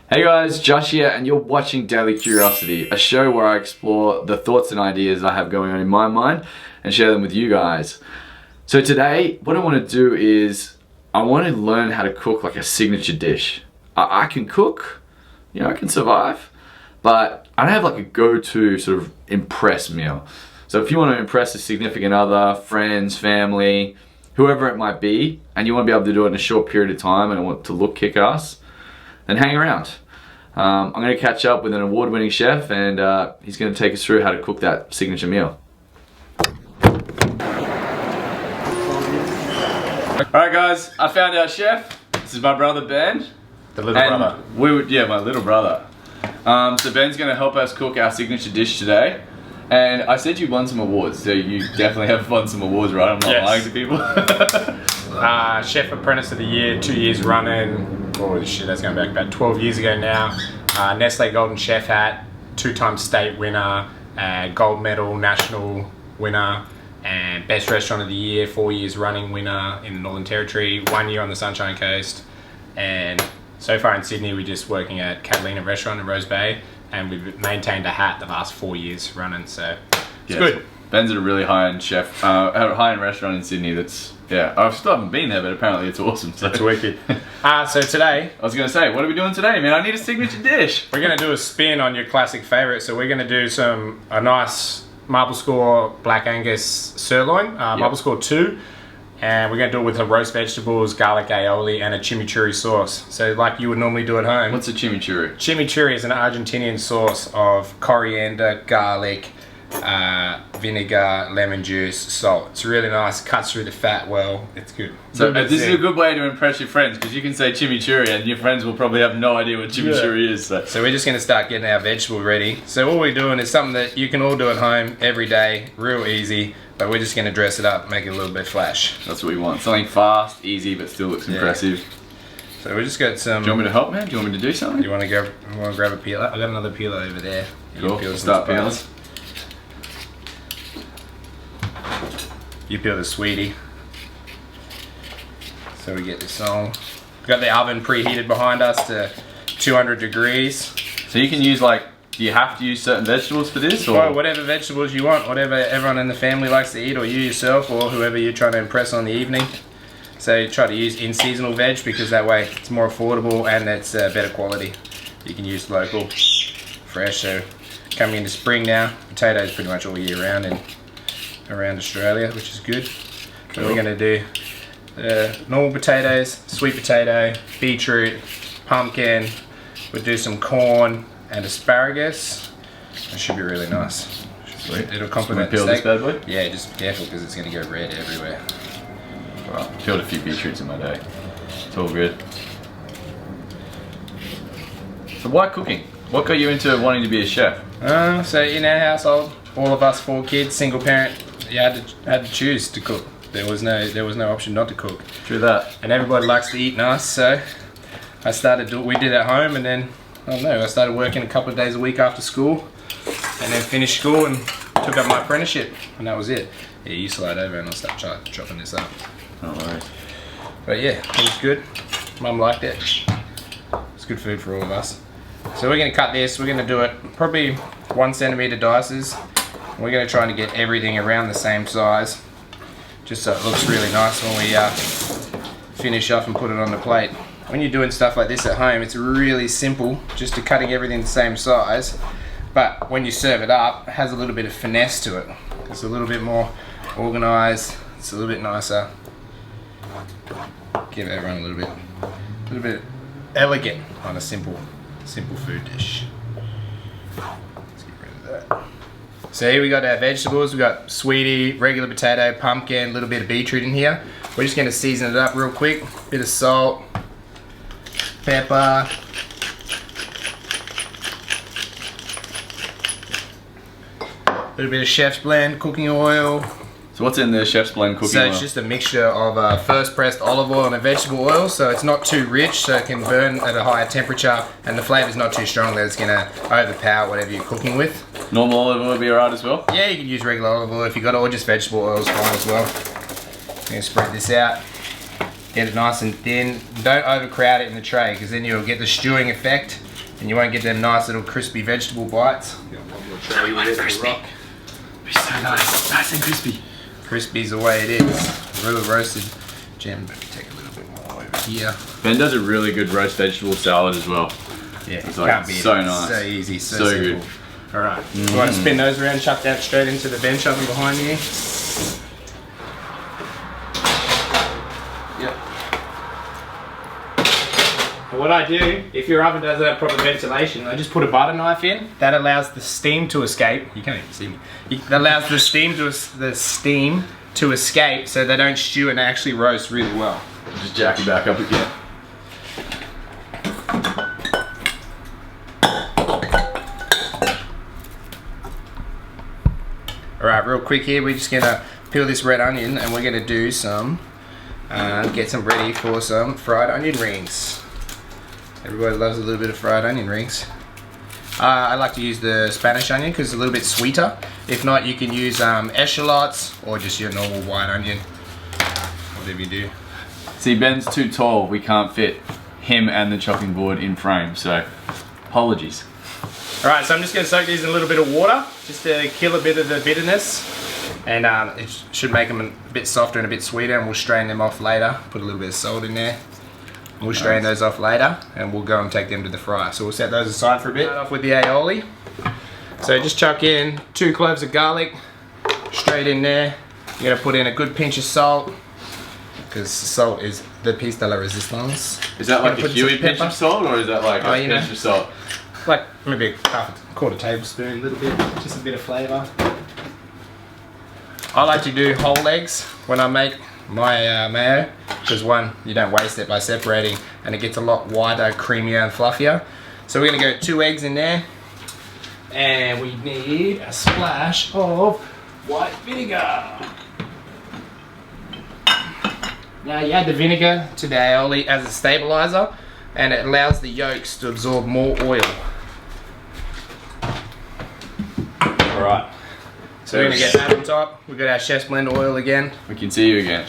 Hey guys, Josh here, and you're watching Daily Curiosity, a show where I explore the thoughts and ideas I have going on in my mind and share them with you guys. So today, what I want to do is, I want to learn how to cook like a signature dish. I can cook, I can survive, but I don't have like a go-to sort of impress meal. So if you want to impress a significant other, friends, family, whoever it might be, and you want to be able to do it in a short period of time and I want it to look kick-ass, then hang around. I'm going to catch up with an award-winning chef, and he's going to take us through how to cook that signature meal. Alright guys, I found our chef. This is my brother Ben. The little brother. My little brother. So Ben's going to help us cook our signature dish today. And I said you won some awards, so you definitely have won some awards, right? I'm not lying to people. Chef Apprentice of the Year, 2 years running. Holy shit, that's going back about 12 years ago now. Nestle Golden Chef Hat, 2-time state winner, gold medal national winner, and best restaurant of the year, 4 years running winner in the Northern Territory, 1 year on the Sunshine Coast. And so far in Sydney, we're just working at Catalina Restaurant in Rose Bay, and we've maintained a hat the last 4 years running, so it's good. Ben's at a really high-end chef, high-end restaurant in Sydney that's, I still haven't been there, but apparently it's awesome. So. It's wicked. So today... I was going to say, what are we doing today, man? I need a signature dish. We're going to do a spin on your classic favourite, so we're going to do a nice Marble Score Black Angus sirloin, Marble Score 2, and we're going to do it with roast vegetables, garlic aioli, and a chimichurri sauce. So like you would normally do at home. What's a chimichurri? Chimichurri is an Argentinian sauce of coriander, garlic, vinegar, lemon juice, salt. It's really nice, cuts through the fat well, it's good. So this is a good way to impress your friends, because you can say chimichurri and your friends will probably have no idea what chimichurri is. So we're just going to start getting our vegetable ready. So all we're doing is something that you can all do at home every day, real easy, but we're just going to dress it up, make it a little bit flash. That's what we want, something fast, easy, but still looks impressive. So we just got some... Do you want me to help, man? Do you want me to do something? You want to grab a peeler? I got another peeler over there. Cool, start peelers. You peel the sweetie. So we get this on. We've got the oven preheated behind us to 200 degrees. So you can use do you have to use certain vegetables for this? Or? Well, whatever vegetables you want, whatever everyone in the family likes to eat, or you yourself, or whoever you're trying to impress on the evening. So try to use in-seasonal veg, because that way it's more affordable and it's better quality. You can use local, fresh. So coming into spring now, potatoes pretty much all year round and around Australia, which is good. Cool. So we're going to do normal potatoes, sweet potato, beetroot, pumpkin. We'll do some corn and asparagus. That should be really nice. Sweet. It'll complement the steak. This bad boy? Yeah, just be careful because it's going to go red everywhere. Well, I peeled a few beetroots in my day. It's all good. So why cooking? What got you into wanting to be a chef? So in our household, all of us 4 kids, single parent, you had to choose to cook. There was no option not to cook. True that. And everybody likes to eat nice, so we did at home, and then I started working a couple of days a week after school, and then finished school and took up my apprenticeship, and that was it. Yeah, you slide over and I'll start chopping this up. No worries. But yeah, it was good. Mum liked it. It's good food for all of us. So we're going to cut this. We're going to do it probably 1 centimeter dices. We're going to try to get everything around the same size, just so it looks really nice when we finish off and put it on the plate. When you're doing stuff like this at home, it's really simple, just to cutting everything the same size. But when you serve it up, it has a little bit of finesse to it. It's a little bit more organized. It's a little bit nicer. Give everyone a little bit elegant on a simple food dish. Let's get rid of that. So here we got our vegetables. We got sweetie, regular potato, pumpkin, a little bit of beetroot in here. We're just going to season it up real quick. Bit of salt, pepper, a little bit of chef's blend, cooking oil. So what's in the chef's blend cooking oil? So it's just a mixture of first pressed olive oil and a vegetable oil, so it's not too rich, so it can burn at a higher temperature, and the flavour's not too strong that it's going to overpower whatever you're cooking with. Normal olive oil would be alright as well? Yeah, you can use regular olive oil if you got it, or just vegetable oil is fine as well. I'm going to spread this out, get it nice and thin. Don't overcrowd it in the tray, because then you'll get the stewing effect and you won't get them nice little crispy vegetable bites. We want it crispy. Be so nice and crispy. Crispy's the way it is. Real roasted. Jim, take a little bit more over here. Ben does a really good roast vegetable salad as well. Yeah, it's like can't beat so it. nice. So easy, so So simple. good. Alright, you want to spin those around, chuck that straight into the bench oven behind you. Yep. And what I do, if your oven doesn't have proper ventilation, I just put a butter knife in. That allows the steam to escape. You can't even see me. That allows the steam to escape, so they don't stew and actually roast really well. Just jack it back up again. Alright, real quick here, we're just gonna peel this red onion and we're gonna do some, get some ready for some fried onion rings. Everybody loves a little bit of fried onion rings. I like to use the Spanish onion because it's a little bit sweeter. If not, you can use echallots or just your normal white onion, whatever you do. See, Ben's too tall. We can't fit him and the chopping board in frame, so apologies. Alright, so I'm just going to soak these in a little bit of water just to kill a bit of the bitterness, and it should make them a bit softer and a bit sweeter, and we'll strain them off later. Put a little bit of salt in there. We'll strain those off later and we'll go and take them to the fryer. So we'll set those aside for a bit. Start off with the aioli. So just chuck in 2 cloves of garlic straight in there. You're going to put in a good pinch of salt because salt is the piece de la resistance. Is that like a Put some Huey pinch pepper. of salt, or is that like a pinch of salt? Like maybe a quarter tablespoon, a little bit, just a bit of flavour. I like to do whole eggs when I make my mayo, because one, you don't waste it by separating, and it gets a lot wider, creamier and fluffier. So we're going to go 2 eggs in there, and we need a splash of white vinegar. Now you add the vinegar to the aioli as a stabilizer, and it allows the yolks to absorb more oil. Alright, so we're going to get that on top. We've got our chef's blend oil again. We can see you again.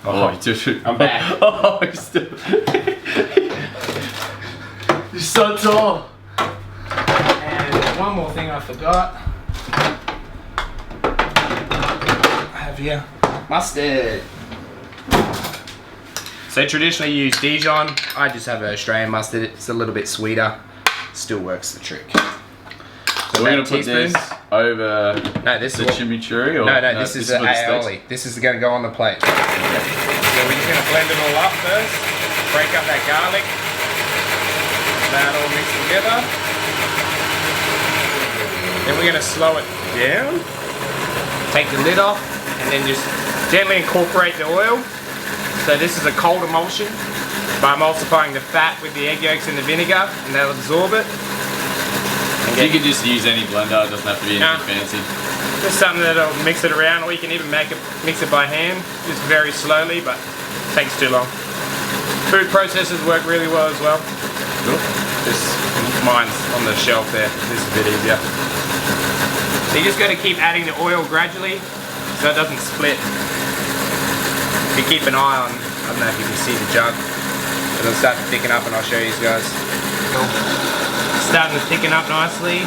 Oh, you just... I'm back. Oh, you're still... You're so tall. And one more thing I forgot. I have here mustard. So traditionally you use Dijon. I just have an Australian mustard. It's a little bit sweeter. Still works the trick. So we're going to put this over this the is chimichurri? Or no, this is the for the steaks? aioli. This is going to go on the plate. So we're just going to blend it all up first. Break up that garlic. That all mixed together. Then we're going to slow it down. Take the lid off and then just gently incorporate the oil. So this is a cold emulsion by emulsifying the fat with the egg yolks and the vinegar, and they'll absorb it. So you can just use any blender, it doesn't have to be anything fancy. Just something that'll mix it around, or you can even mix it by hand, just very slowly, but it takes too long. Food processors work really well as well. Cool. Just mine's on the shelf there. This is a bit easier. So you just got to keep adding the oil gradually so it doesn't split. If you keep an eye on, I don't know if you can see the jug, it'll start to thicken up, and I'll show you guys. Starting to thicken up nicely.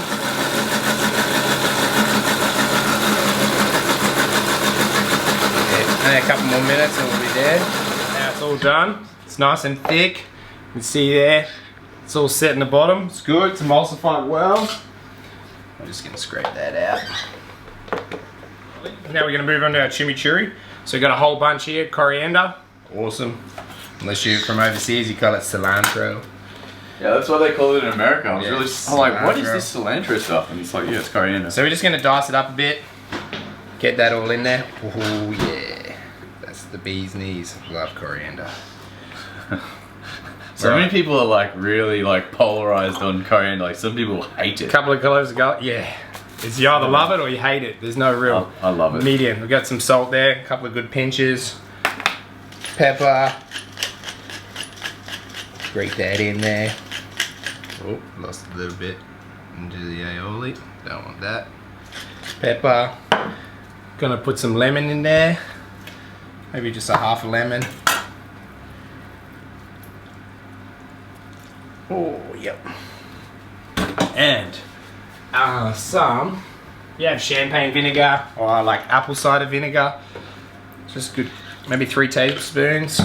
Okay, only a couple more minutes and we'll be there. Now it's all done. It's nice and thick. You can see there, it's all set in the bottom. It's good, it's emulsified well. I'm just going to scrape that out. Now we're going to move on to our chimichurri. So we've got a whole bunch here. Coriander, awesome. Unless you're from overseas, you call it cilantro. Yeah, that's what they call it in America. I'm like, what is cilantro. this cilantro stuff? And it's like, yeah, it's coriander. So we're just going to dice it up a bit. Get that all in there. Oh yeah. That's the bee's knees. Love coriander. So many people are like really like polarized on coriander. Like some people hate it. A couple of cloves of garlic. Yeah. It's you either love it or you hate it. There's no real I love it. medium. We've got some salt there. A couple of good pinches. Pepper. Grate that in there. Oh, lost a little bit into the aioli. Don't want that. Pepper. Gonna put some lemon in there. Maybe just a half a lemon. Oh, yep. And some, you have champagne vinegar or like apple cider vinegar. Just good, maybe 3 tablespoons.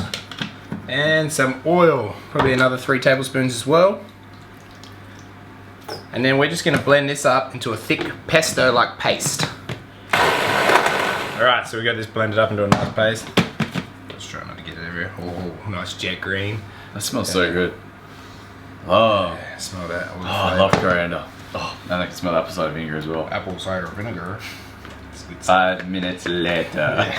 And some oil, probably another 3 tablespoons as well. And then we're just gonna blend this up into a thick pesto-like paste. Alright, so we got this blended up into a nice paste. Just try not to get it everywhere. Oh, nice jet green. That smells so good. Oh, Yeah, smell that. oh, I love coriander. Oh, and I can smell apple cider vinegar as well. Apple cider vinegar. It's good. 5 minutes later.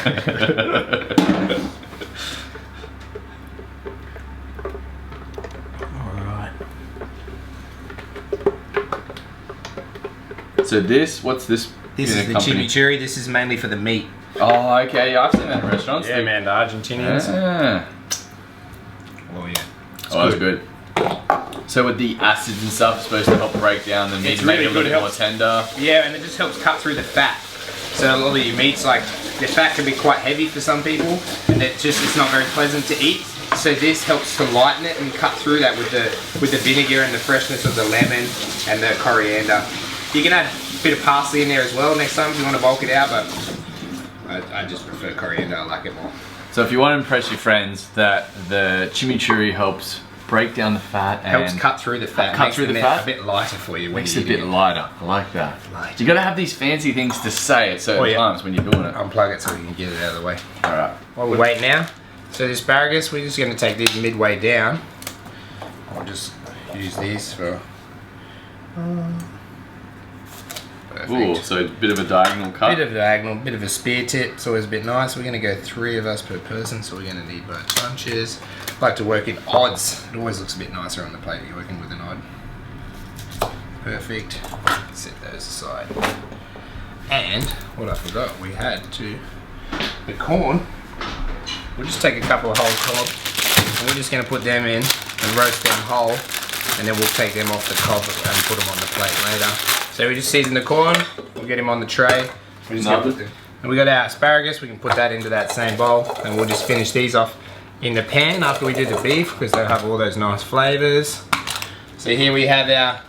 Alright. So this, what's this? This is the chimichurri. This is mainly for the meat. Oh, okay. Yeah, I've seen that in restaurants. Yeah, man, the Argentinians. Yeah. Oh, yeah. Oh, that's good. So with the acids and stuff, it's supposed to help break down the meat, It's make really it a little good, bit it more helps. tender. Yeah, and it just helps cut through the fat. So a lot of your meats, like, the fat can be quite heavy for some people, and it's not very pleasant to eat. So this helps to lighten it and cut through that with the vinegar and the freshness of the lemon and the coriander. You can add a bit of parsley in there as well next time if you want to bulk it out, but I just prefer coriander. I like it more. So if you want to impress your friends that the chimichurri helps break down the fat and Helps cut through the fat. Cut makes through the meat fat? a bit lighter for you. When makes you're it a bit eating lighter. I like that. Light. You got to have these fancy things to say at certain Oh, yeah. times when you're doing it. Unplug it so we can get it out of the way. All right. While we wait now, so the asparagus, we're just going to take these midway down. I'll just use these for... Perfect. Ooh, so a bit of a diagonal cut. Bit of a diagonal, bit of a spear tip. It's always a bit nice. We're going to go 3 of us per person, so we're going to need both bunches. I like to work in odds. It always looks a bit nicer on the plate if you're working with an odd. Perfect. Set those aside. And what I forgot, we had the corn. We'll just take a couple of whole cob and we're just going to put them in and roast them whole, and then we'll take them off the cob and put them on the plate later. So we just season the corn, we'll get him on the tray. And we got our asparagus, we can put that into that same bowl, and we'll just finish these off in the pan after we do the beef because they'll have all those nice flavours. So here we have our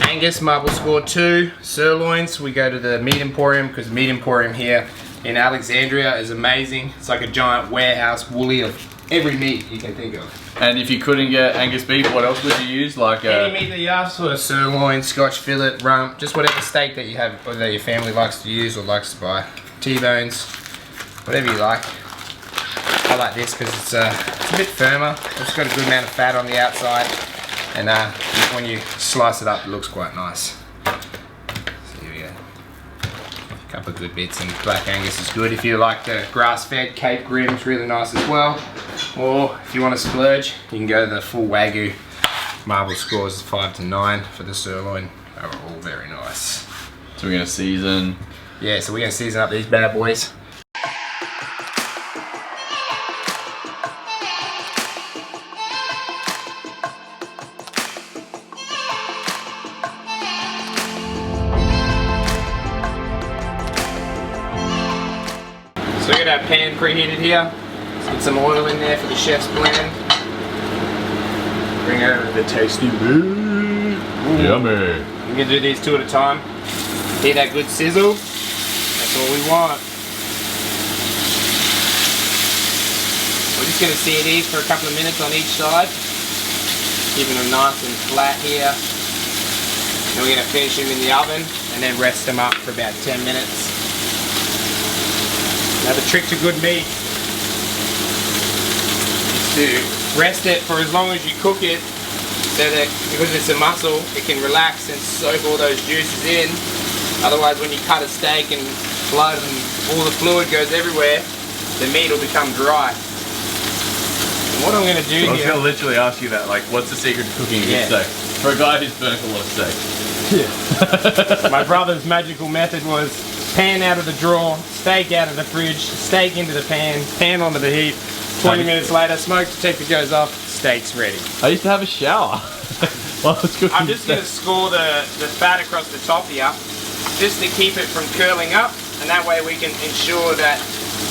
Angus Marble Score 2 sirloins. We go to the Meat Emporium because Meat Emporium here in Alexandria is amazing. It's like a giant warehouse woolly of every meat you can think of. And if you couldn't get Angus beef, what else would you use? Like Any meat that you ask for, sirloin, Scotch fillet, rump, just whatever steak that you have or that your family likes to use or likes to buy. T-bones, whatever you like. I like this because it's a bit firmer. It's got a good amount of fat on the outside, and when you slice it up, it looks quite nice. So here we go. A couple of good bits, and Black Angus is good. If you like the grass-fed Cape Grim, it's really nice as well. Or if you want to splurge, you can go to the full Wagyu. Marble Scores 5 to 9 for the sirloin. They are all very nice. So we're gonna season. Yeah, so we're gonna season up these bad boys. So we got our pan preheated here. Let's get some oil in there for the chef's blend. Bring over the tasty meat. Yummy. We're gonna do these 2 at a time. Hear that good sizzle? That's all we want. We're just gonna sear these for a couple of minutes on each side, keeping them nice and flat here. Then we're gonna finish them in the oven and then rest them up for about 10 minutes. Now the trick to good meat is to rest it for as long as you cook it, so that because it's a muscle, it can relax and soak all those juices in. Otherwise, when you cut a steak and blood and all the fluid goes everywhere, the meat will become dry. And what I'm going to do I was here... gonna literally ask you that. Like, what's the secret to cooking a good steak? For a guy who's burnt a lot of steak. My brother's magical method was pan out of the drawer, steak out of the fridge, steak into the pan, pan onto the heat. 20 minutes later, smoke detector goes off, steak's ready. I used to have a shower while I was cooking. I'm just going to score the fat across the top here, just to keep it from curling up, and that way we can ensure that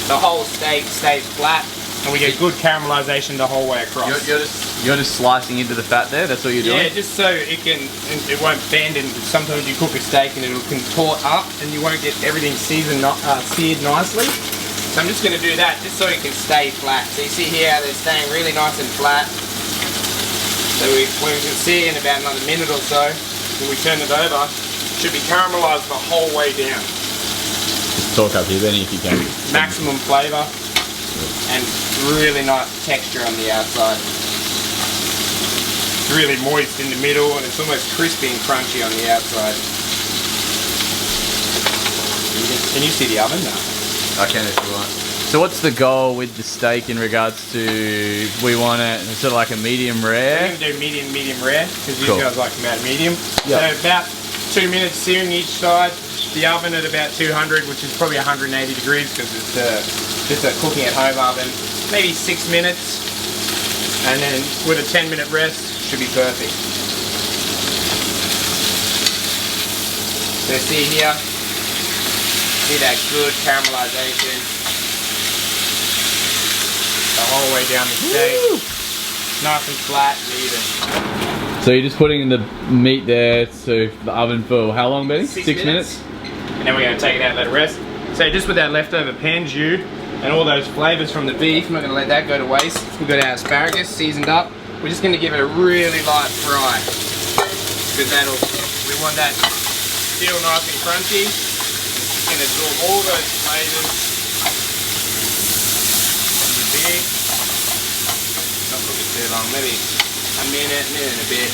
the whole steak stays flat and we get good caramelization the whole way across. You're just slicing into the fat there. That's what you're doing. Yeah, just so it won't bend, and sometimes you cook a steak and it'll contort up, and you won't get everything seared nicely. So I'm just going to do that just so it can stay flat. So you see here how they're staying really nice and flat. So when we can see in about another minute or so, when we turn it over, it should be caramelized the whole way down. Talk up here, Benny, if you can. Maximum flavour and really nice texture on the outside. It's really moist in the middle and it's almost crispy and crunchy on the outside. Can you see the oven now? I can if you want. So what's the goal with the steak in regards to, we want it sort of like a medium rare? We're going to do medium rare because you Cool. guys like about medium. Yep. So about 2 minutes searing each side. The oven at about 200, which is probably 180 degrees because it's just a cooking at home oven. Maybe 6 minutes, and then with a 10-minute rest, should be perfect. So see here, see that good caramelization the whole way down the steak. Nice and flat and even. So you're just putting the meat there to the oven for how long, Benny? 6 minutes? And then we're going to take it out and let it rest. So just with that leftover pan jus and all those flavours from the beef, I'm not going to let that go to waste. We've got our asparagus seasoned up. We're just going to give it a really light fry. Because we want that still nice and crunchy. It's going to absorb all those flavours from the beef. Not cook it too long, maybe a minute and a bit.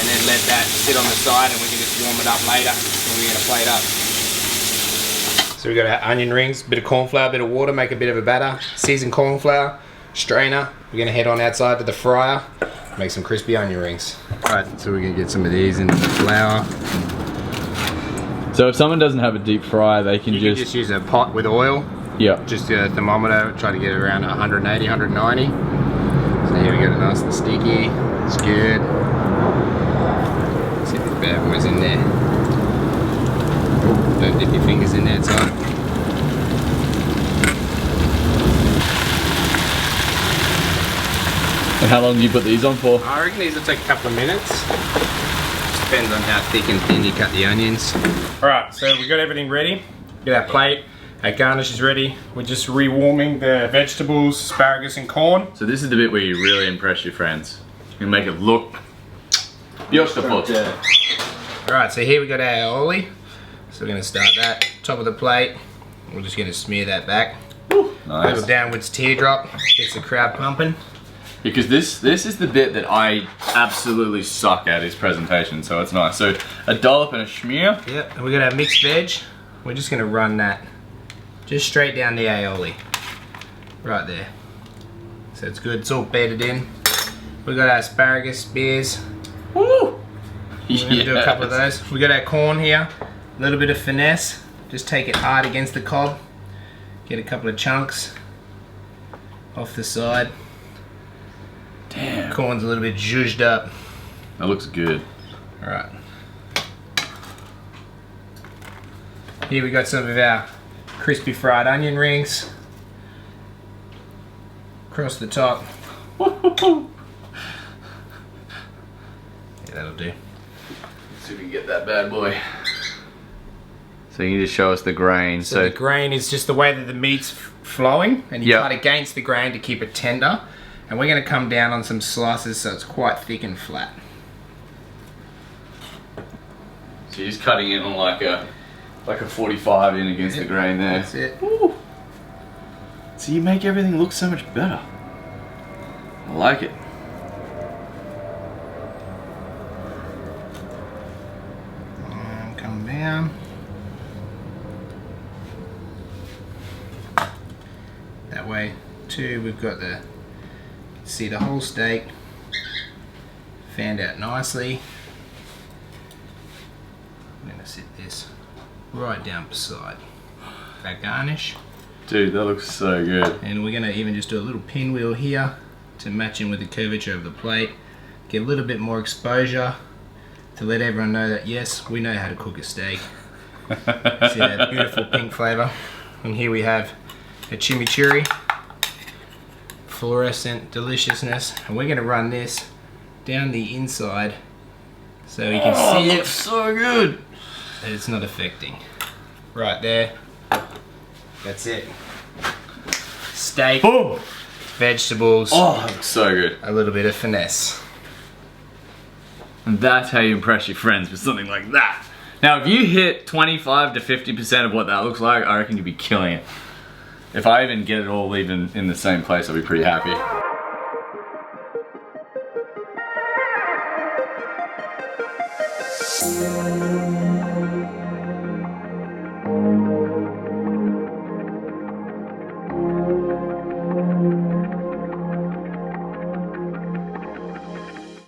And then let that sit on the side and we can just warm it up later when we're going to plate up. So we've got our onion rings, bit of corn flour, bit of water, make a bit of a batter, seasoned corn flour, strainer. We're going to head on outside to the fryer, make some crispy onion rings. Alright, so we're going to get some of these into the flour. So if someone doesn't have a deep fryer, they can You can just use a pot with oil, yeah. just a thermometer, try to get it around 180, 190. So here we got it nice and sticky, it's good. See if the bad boy's in there. Don't dip your fingers in there, it's hot. And how long do you put these on for? I reckon these will take a couple of minutes. Depends on how thick and thin you cut the onions. Alright, so we've got everything ready. Get our plate, our garnish is ready. We're just rewarming the vegetables, asparagus and corn. So this is the bit where you really impress your friends. You make it look beautiful. Alright, so here we got our aioli. So we're going to start that, top of the plate. We're just going to smear that back. Nice. Little downwards teardrop, gets the crowd pumping. Because this is the bit that I absolutely suck at, is presentation, so it's nice. So a dollop and a schmear. Yep, and we got our mixed veg. We're just going to run that just straight down the aioli. Right there. So it's good, it's all bedded in. We got our asparagus spears. Woo! We're going to do a couple of those. We got our corn here. A little bit of finesse. Just take it hard against the cob. Get a couple of chunks off the side. Damn. Corn's a little bit zhuzhed up. That looks good. Alright. Here we got some of our crispy fried onion rings. Across the top. Yeah, that'll do. Let's see if we can get that bad boy. So you need to show us the grain. So the grain is just the way that the meat's flowing, and you Yep. cut against the grain to keep it tender. And we're going to come down on some slices so it's quite thick and flat. So you're just cutting it on like a 45 in against the grain there. That's it. Woo. So you make everything look so much better. I like it. Come down. That way too, we've got the, see the whole steak fanned out nicely. I'm going to sit this right down beside our garnish. Dude, that looks so good. And we're going to even just do a little pinwheel here to match in with the curvature of the plate. Get a little bit more exposure to let everyone know that yes, we know how to cook a steak. See that beautiful pink flavour. And here we have a chimichurri. fluorescent deliciousness, and we're gonna run this down the inside so you can see it. So good. That it's not affecting. Right there. That's it. Steak, Boom. vegetables, Oh, looks so good. a little bit of finesse. And that's how you impress your friends with something like that. Now, if you hit 25 to 50% of what that looks like, I reckon you'd be killing it. If I even get it all even in the same place, I'll be pretty happy.